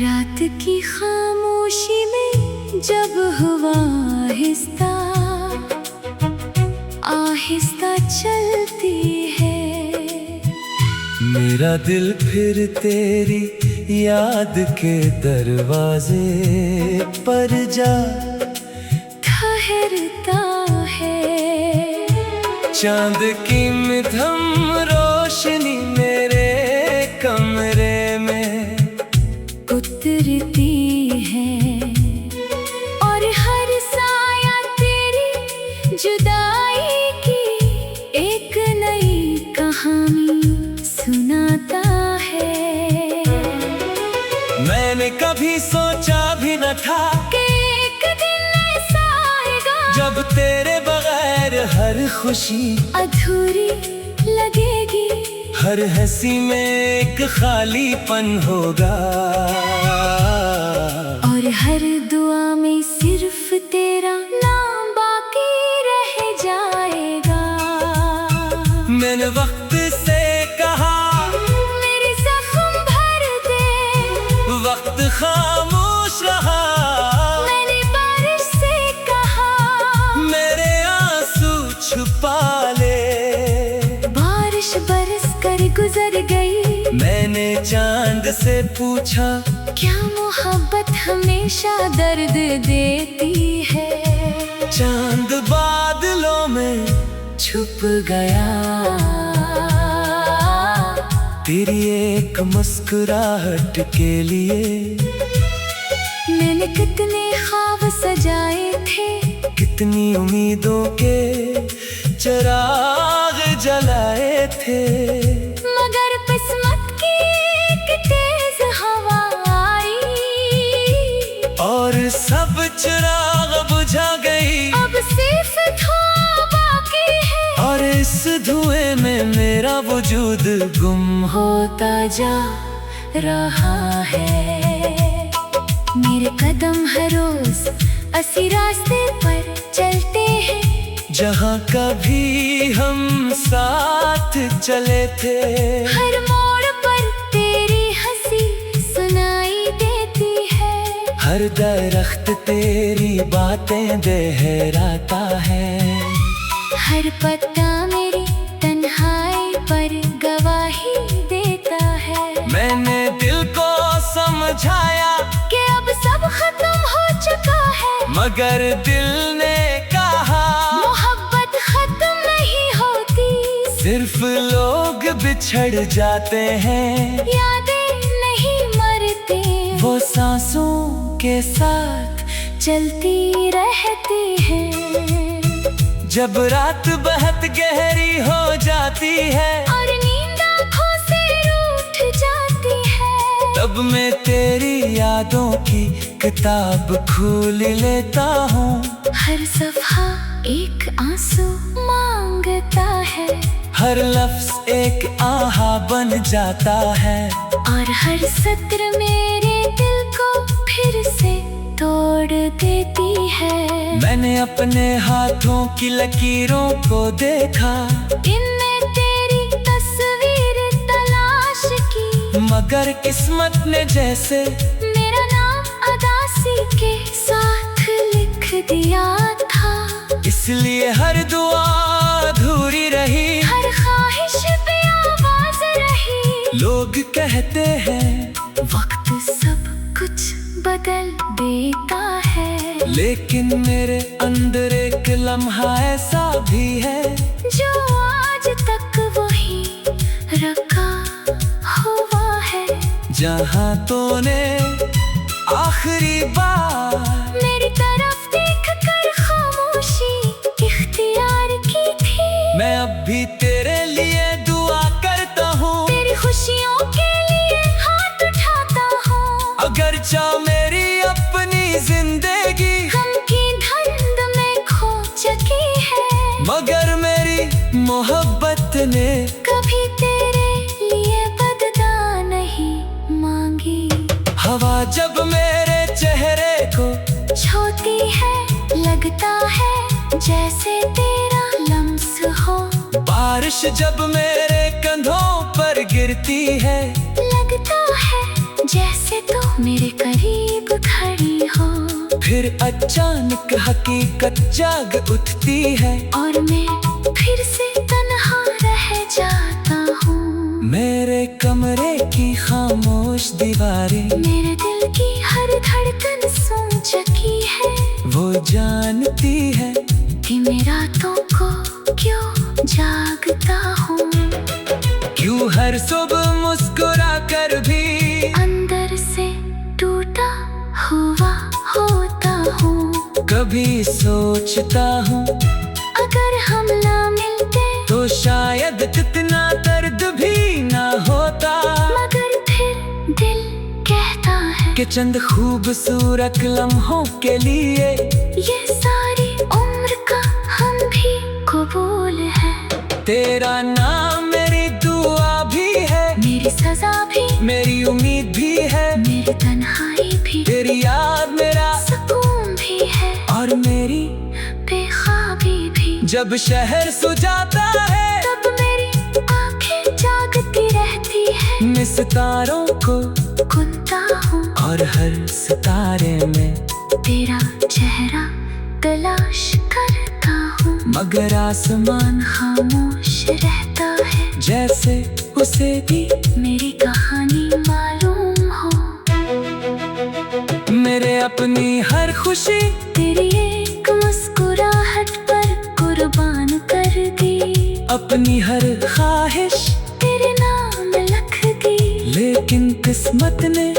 रात की खामोशी में जब हुआ आहिस्ता आहिस्ता चलती है, मेरा दिल फिर तेरी याद के दरवाजे पर जा ठहरता है। चांद की मध्यम रोशनी मेरे कमरे में उतरती है और हर साया तेरी जुदाई की एक नई कहानी सुनाता है। मैंने कभी सोचा भी न था कि एक दिन ऐसा आएगा जब तेरे बगैर हर खुशी अधूरी लगेगी, हर हंसी में एक खालीपन होगा और हर दुआ में सिर्फ तेरा नाम बाकी रह जाएगा। मैंने वक्त से कहा मेरे जख्म भर दे, वक्त खामोश रहा। मैंने बारिश से कहा मेरे आंसू छुपा ले। बारिश बरस कर गुजर गई। मैंने चांद से पूछा क्या मोहब्बत हमेशा दर्द देती है? चांद बादलों में छुप गया, तेरी एक मुस्कुराहट के लिए। मैंने कितने ख्वाब सजाए थे, कितनी उम्मीदों के चिराग जलाए थे, मगर किस्मत की एक तेज हवा आई और सब चिराग बुझा गई। अब सिर्फ धुआं बाकी है और इस धुएं में मेरा वजूद गुम होता जा रहा है। मेरे कदम हर रोज इसी रास्ते पर चलते हैं जहाँ कभी हम साथ चले थे। हर मोड़ पर तेरी हंसी सुनाई देती है, हर दरख्त तेरी बातें दोहराता है, हर पत्ता मेरी तन्हाई पर गवाही देता है। मैंने दिल को समझाया कि अब सब खत्म हो चुका है, मगर दिल ने कहा मोहब्बत खत्म नहीं होती, सिर्फ लोग बिछड़ जाते हैं, यादें नहीं मरती, वो सांसों के साथ चलती रहती है। जब रात बहुत गहरी हो जाती है और नींद आँखों से रूठ जाती है, तब मैं तेरी यादों की किताब खोल लेता हूँ। हर सफ़ा एक आंसू मांगता है, हर लफ्ज़ एक आहा बन जाता है, और हर सत्र मेरे दिल को फिर से तोड़ देती है। मैंने अपने हाथों की लकीरों को देखा, इनमें तेरी तस्वीर तलाश की, मगर किस्मत ने जैसे मेरा नाम अदासी के साथ लिख दिया था। इसलिए हर दुआ अधूरी रही, हर ख्वाहिश पे आवाज रही। लोग कहते हैं वक्त सब कुछ बदल देता है, लेकिन मेरे अंदर एक लम्हा ऐसा भी है जो आज तक वही रखा हुआ है। जहाँ तूने आखिरी बार मेरी तरफ देख कर खामोशी इख्तियार की थी, मैं अब भी तेरे लिए दुआ करता हूँ, तेरी खुशियों के लिए हाथ उठाता हूँ। अगर चाह मेरी अपनी जिंदगी गम की धुंध में खो चुकी है, मगर मेरी मोहब्बत ने कभी तेरे लिए बदला नहीं मांगी। हवा जब मेरे चेहरे को छूती है, लगता है जैसे तेरा लम्स हो। बारिश जब मेरे कंधों पर गिरती है, लगता है जैसे तो मेरे करीब खड़ी हो, फिर अचानक हकीकत जाग उठती है और मैं फिर से तन्हा रह जाता हूँ। मेरे कमरे की खामोश दीवारें मेरे दिल की हर धड़कन सुन चुकी है, वो जानती है कि मैं रातों को क्यों जागता हूँ। क्यों हर सुबह मुस्कुरा कर भी अंदर से टूटा हुआ होता हूँ। कभी सोचता हूँ अगर हम ना मिलते तो शायद इतना दर्द भी ना होता। मगर फिर दिल कहता है कि चंद खूबसूरत लम्हों के लिए ये सारी उम्र का हम भी कबूल है। तेरा नाम मेरी दुआ भी है, मेरी सजा भी, मेरी उम्मीद भी है, मेरी तन्हाई भी, तेरी याद मेरा सुकून भी है, और मेरी बेख्वाबी भी। जब शहर सुजाता है तब मेरी आंखें जागती रहती है, मैं सितारों को कुंता हूँ और हर सितारे में तेरा चेहरा तलाश करता हूँ। मगर आसमान खामोश रहता है, जैसे उसे भी मेरी कहानी मालूम हो। मेरे अपनी हर खुशी तेरी एक मुस्कुराहट पर कुर्बान कर दी, अपनी हर ख्वाहिश तेरे नाम लिख दी। लेकिन किस्मत ने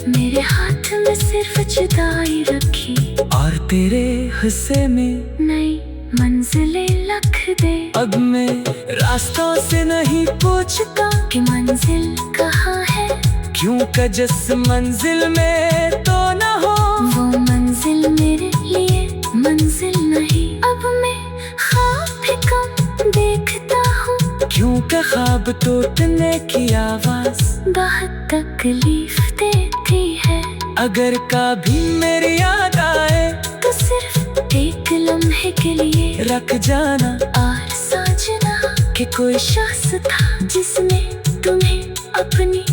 मेरे हाथ में सिर्फ जुदाई रखी, और तेरे हिस्से में नई मंजिलें लिख दे। अब मैं रास्तों से नहीं पूछता कि मंजिल कहाँ है, क्योंकि जिस मंजिल में तो न हो वो मंजिल मेरे लिए मंजिल नहीं। अब मैं ख्वाब भी कम देखता हूँ, क्योंकि ख्वाब टूटने की आवाज बहुत तकलीफ देती है। अगर कभी मेरी याद आए तो सिर्फ एक लम्हे के लिए रख जाना, और सोचना कि कोई शख्स था जिसने तुम्हें अपनी